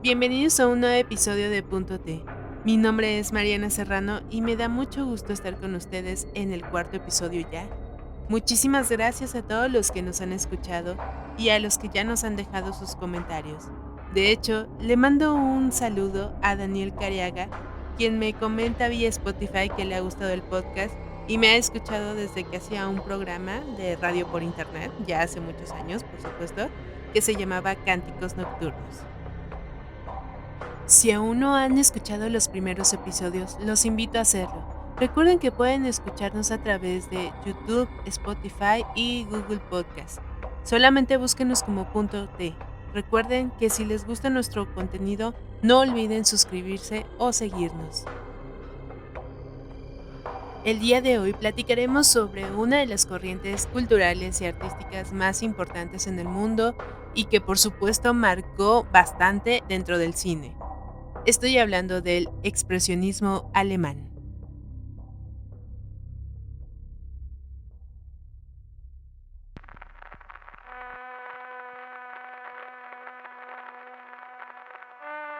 Bienvenidos a un nuevo episodio de Punto T. Mi nombre es Mariana Serrano y me da mucho gusto estar con ustedes en el cuarto episodio ya. Muchísimas gracias a todos los que nos han escuchado y a los que ya nos han dejado sus comentarios. De hecho, le mando un saludo a Daniel Cariaga, quien me comenta vía Spotify que le ha gustado el podcast y me ha escuchado desde que hacía un programa de radio por internet, ya hace muchos años, por supuesto, que se llamaba Cánticos Nocturnos. Si aún no han escuchado los primeros episodios, los invito a hacerlo. Recuerden que pueden escucharnos a través de YouTube, Spotify y Google Podcast. Solamente búsquenos como Punto T. Recuerden que si les gusta nuestro contenido, no olviden suscribirse o seguirnos. El día de hoy platicaremos sobre una de las corrientes culturales y artísticas más importantes en el mundo y que por supuesto marcó bastante dentro del cine. Estoy hablando del expresionismo alemán.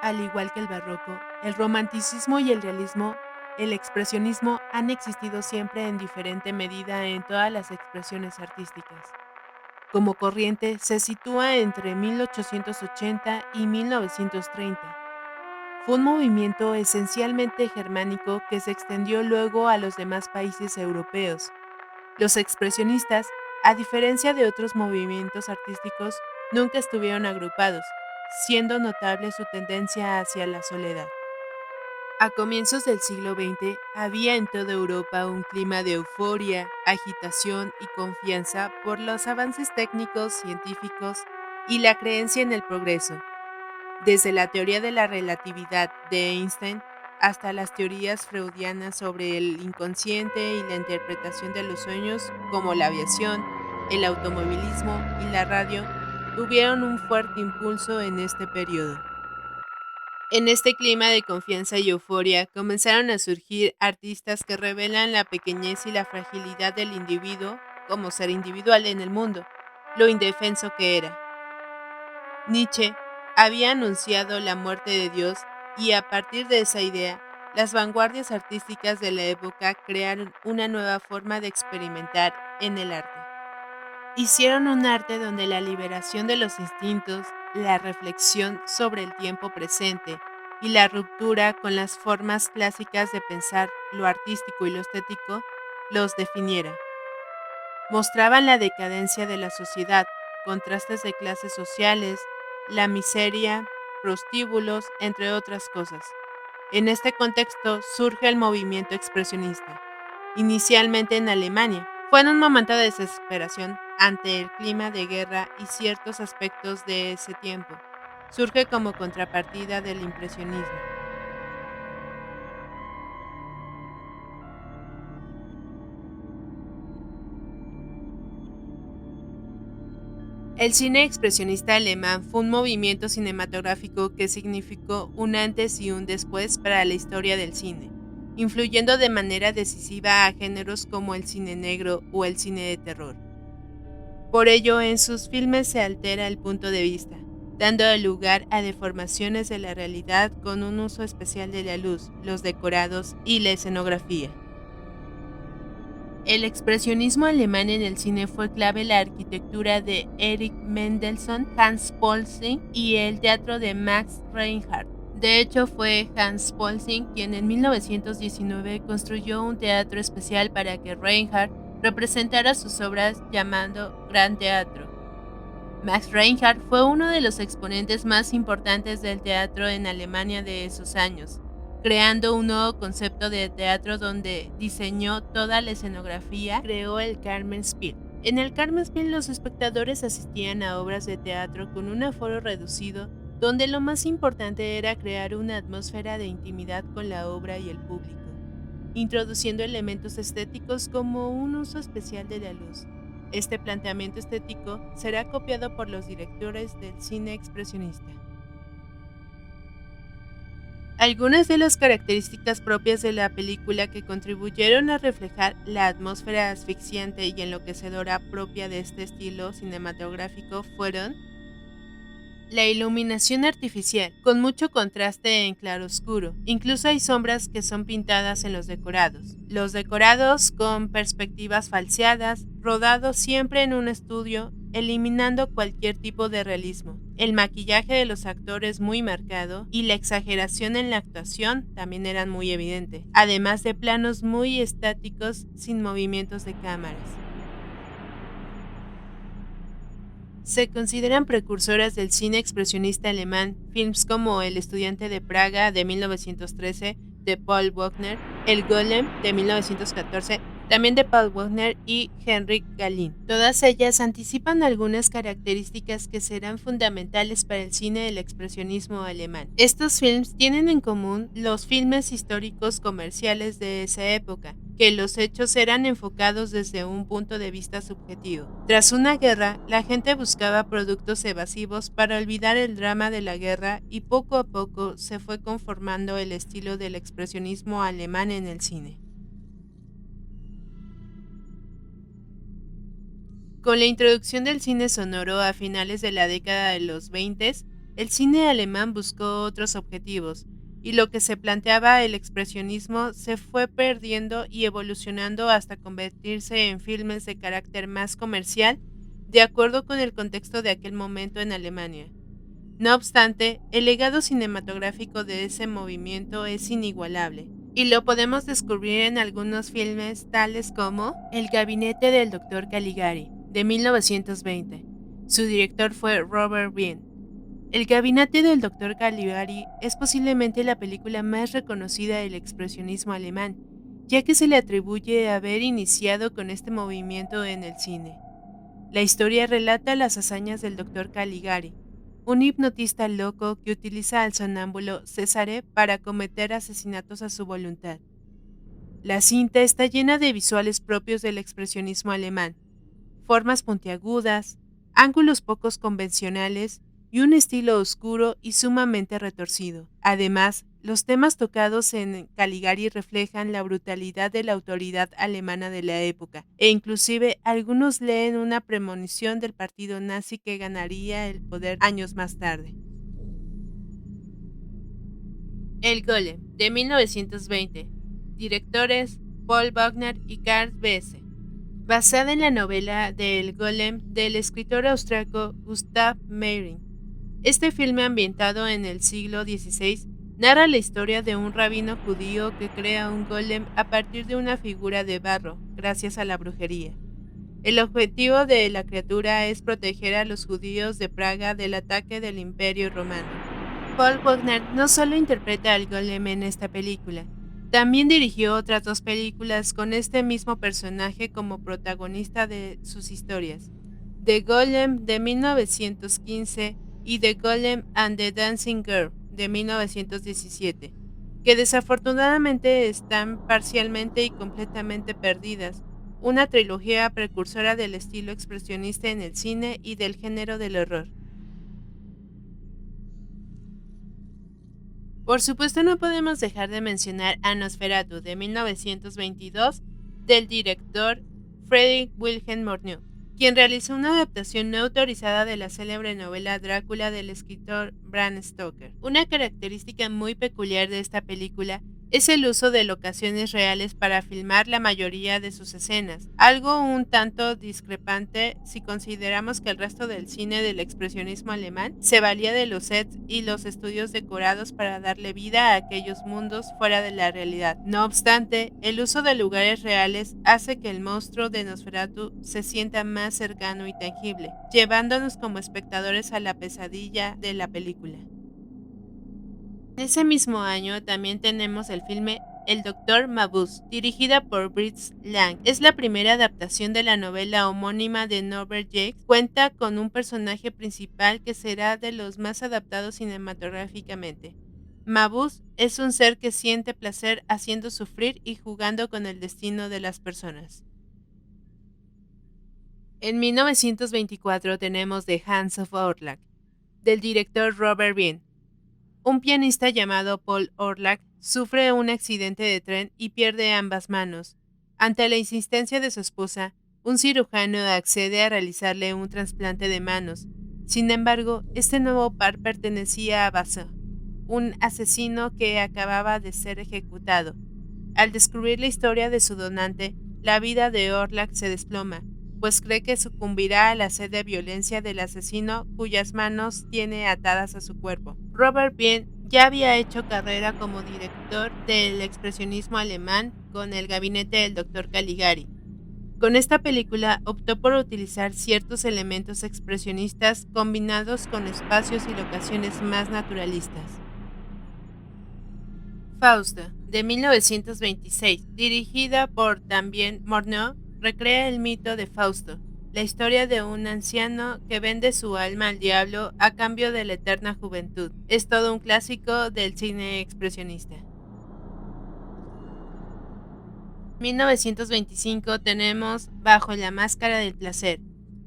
Al igual que el barroco, el romanticismo y el realismo, el expresionismo han existido siempre en diferente medida en todas las expresiones artísticas. Como corriente se sitúa entre 1880 y 1930. Fue un movimiento esencialmente germánico que se extendió luego a los demás países europeos. Los expresionistas, a diferencia de otros movimientos artísticos, nunca estuvieron agrupados, siendo notable su tendencia hacia la soledad. A comienzos del siglo XX había en toda Europa un clima de euforia, agitación y confianza por los avances técnicos, científicos y la creencia en el progreso. Desde la teoría de la relatividad de Einstein hasta las teorías freudianas sobre el inconsciente y la interpretación de los sueños, como la aviación, el automovilismo y la radio, tuvieron un fuerte impulso en este periodo. En este clima de confianza y euforia comenzaron a surgir artistas que revelan la pequeñez y la fragilidad del individuo como ser individual en el mundo, lo indefenso que era. Nietzsche había anunciado la muerte de Dios y a partir de esa idea, las vanguardias artísticas de la época crearon una nueva forma de experimentar en el arte. Hicieron un arte donde la liberación de los instintos, la reflexión sobre el tiempo presente y la ruptura con las formas clásicas de pensar lo artístico y lo estético los definiera. Mostraban la decadencia de la sociedad, contrastes de clases sociales, la miseria, prostíbulos, entre otras cosas. En este contexto surge el movimiento expresionista, inicialmente en Alemania. Fue en un momento de desesperación ante el clima de guerra y ciertos aspectos de ese tiempo. Surge como contrapartida del impresionismo. El cine expresionista alemán fue un movimiento cinematográfico que significó un antes y un después para la historia del cine, influyendo de manera decisiva a géneros como el cine negro o el cine de terror. Por ello, en sus filmes se altera el punto de vista, dando lugar a deformaciones de la realidad con un uso especial de la luz, los decorados y la escenografía. El expresionismo alemán en el cine fue clave la arquitectura de Erich Mendelssohn, Hans Poelzig y el teatro de Max Reinhardt. De hecho, fue Hans Poelzig quien en 1919 construyó un teatro especial para que Reinhardt representara sus obras llamando Gran Teatro. Max Reinhardt fue uno de los exponentes más importantes del teatro en Alemania de esos años, creando un nuevo concepto de teatro donde diseñó toda la escenografía, creó el Karmenspiel. En el Karmenspiel los espectadores asistían a obras de teatro con un aforo reducido, donde lo más importante era crear una atmósfera de intimidad con la obra y el público, introduciendo elementos estéticos como un uso especial de la luz. Este planteamiento estético será copiado por los directores del cine expresionista. Algunas de las características propias de la película que contribuyeron a reflejar la atmósfera asfixiante y enloquecedora propia de este estilo cinematográfico fueron La iluminación artificial, con mucho contraste en claroscuro. Incluso hay sombras que son pintadas en los decorados. Los decorados con perspectivas falseadas, rodados siempre en un estudio, eliminando cualquier tipo de realismo. El maquillaje de los actores muy marcado y la exageración en la actuación también eran muy evidente, además de planos muy estáticos sin movimientos de cámaras. Se consideran precursoras del cine expresionista alemán films como El estudiante de Praga de 1913 de Paul Wagner, El Golem de 1914 también de Paul Wagner y Henrik Galeen. Todas ellas anticipan algunas características que serán fundamentales para el cine del expresionismo alemán. Estos films tienen en común los filmes históricos comerciales de esa época, que los hechos eran enfocados desde un punto de vista subjetivo. Tras una guerra, la gente buscaba productos evasivos para olvidar el drama de la guerra y poco a poco se fue conformando el estilo del expresionismo alemán en el cine. Con la introducción del cine sonoro a finales de la década de los 20, el cine alemán buscó otros objetivos, y lo que se planteaba el expresionismo se fue perdiendo y evolucionando hasta convertirse en filmes de carácter más comercial, de acuerdo con el contexto de aquel momento en Alemania. No obstante, el legado cinematográfico de ese movimiento es inigualable, y lo podemos descubrir en algunos filmes tales como El gabinete del Dr. Caligari, de 1920. Su director fue Robert Wiene. El gabinete del Dr. Caligari es posiblemente la película más reconocida del expresionismo alemán, ya que se le atribuye haber iniciado con este movimiento en el cine. La historia relata las hazañas del Dr. Caligari, un hipnotista loco que utiliza al sonámbulo Cesare para cometer asesinatos a su voluntad. La cinta está llena de visuales propios del expresionismo alemán, formas puntiagudas, ángulos pocos convencionales y un estilo oscuro y sumamente retorcido. Además, los temas tocados en Caligari reflejan la brutalidad de la autoridad alemana de la época, e inclusive algunos leen una premonición del partido nazi que ganaría el poder años más tarde. El Golem, de 1920. Directores Paul Wagner y Karl Besse. Basada en la novela de El Golem del escritor austriaco Gustav Meyrink. Este filme, ambientado en el siglo XVI, narra la historia de un rabino judío que crea un golem a partir de una figura de barro, gracias a la brujería. El objetivo de la criatura es proteger a los judíos de Praga del ataque del Imperio Romano. Paul Wagner no solo interpreta al golem en esta película, también dirigió otras dos películas con este mismo personaje como protagonista de sus historias: The Golem de 1915 y The Golem and the Dancing Girl de 1917, que desafortunadamente están parcialmente y completamente perdidas, una trilogía precursora del estilo expresionista en el cine y del género del horror. Por supuesto, no podemos dejar de mencionar a Nosferatu de 1922 del director Friedrich Wilhelm Murnau, quien realizó una adaptación no autorizada de la célebre novela Drácula del escritor Bram Stoker. Una característica muy peculiar de esta película es el uso de locaciones reales para filmar la mayoría de sus escenas, algo un tanto discrepante si consideramos que el resto del cine del expresionismo alemán se valía de los sets y los estudios decorados para darle vida a aquellos mundos fuera de la realidad. No obstante, el uso de lugares reales hace que el monstruo de Nosferatu se sienta más cercano y tangible, llevándonos como espectadores a la pesadilla de la película. Ese mismo año también tenemos el filme El Doctor Mabuse, dirigida por Fritz Lang. Es la primera adaptación de la novela homónima de Norbert Jacques. Cuenta con un personaje principal que será de los más adaptados cinematográficamente. Mabuse es un ser que siente placer haciendo sufrir y jugando con el destino de las personas. En 1924 tenemos The Hands of Orlac, del director Robert Wiene. Un pianista llamado Paul Orlac sufre un accidente de tren y pierde ambas manos. Ante la insistencia de su esposa, un cirujano accede a realizarle un trasplante de manos, Sin embargo, este nuevo par pertenecía a Basso, un asesino que acababa de ser ejecutado. Al descubrir la historia de su donante, la vida de Orlac se desploma, pues cree que sucumbirá a la sed de violencia del asesino cuyas manos tiene atadas a su cuerpo. Robert Bien ya había hecho carrera como director del expresionismo alemán con el gabinete del Dr. Caligari. Con esta película optó por utilizar ciertos elementos expresionistas combinados con espacios y locaciones más naturalistas. Fausto, de 1926, dirigida por también Murnau, recrea el mito de Fausto, la historia de un anciano que vende su alma al diablo a cambio de la eterna juventud. Es todo un clásico del cine expresionista. 1925 tenemos Bajo la máscara del placer.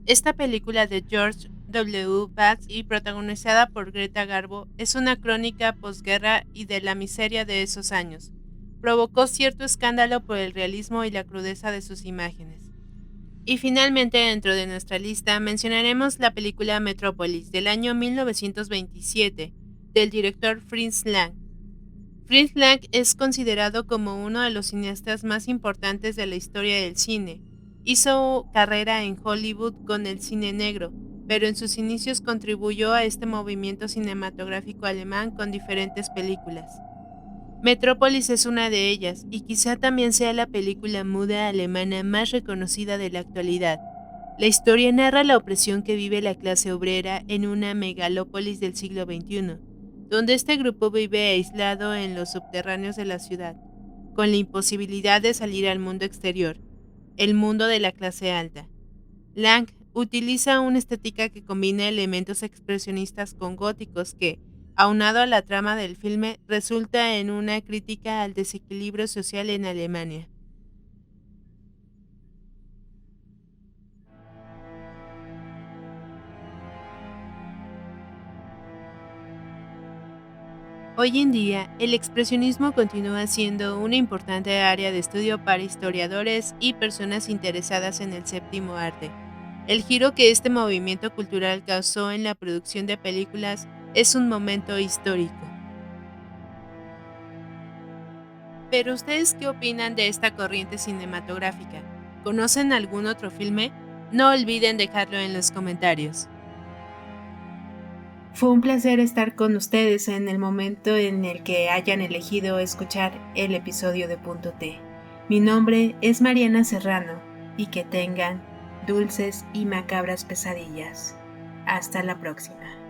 Esta película de George W. Bax y protagonizada por Greta Garbo es una crónica posguerra y de la miseria de esos años. Provocó cierto escándalo por el realismo y la crudeza de sus imágenes. Y finalmente, dentro de nuestra lista, mencionaremos la película Metrópolis del año 1927 del director Fritz Lang. Fritz Lang es considerado como uno de los cineastas más importantes de la historia del cine. Hizo carrera en Hollywood con el cine negro, pero en sus inicios contribuyó a este movimiento cinematográfico alemán con diferentes películas. Metrópolis es una de ellas, y quizá también sea la película muda alemana más reconocida de la actualidad. La historia narra la opresión que vive la clase obrera en una megalópolis del siglo XXI, donde este grupo vive aislado en los subterráneos de la ciudad, con la imposibilidad de salir al mundo exterior, el mundo de la clase alta. Lang utiliza una estética que combina elementos expresionistas con góticos que, aunado a la trama del filme, resulta en una crítica al desequilibrio social en Alemania. Hoy en día, el expresionismo continúa siendo una importante área de estudio para historiadores y personas interesadas en el séptimo arte. El giro que este movimiento cultural causó en la producción de películas es un momento histórico. Pero ¿ustedes qué opinan de esta corriente cinematográfica? ¿Conocen algún otro filme? No olviden dejarlo en los comentarios. Fue un placer estar con ustedes en el momento en el que hayan elegido escuchar el episodio de Punto T. Mi nombre es Mariana Serrano y que tengan dulces y macabras pesadillas. Hasta la próxima.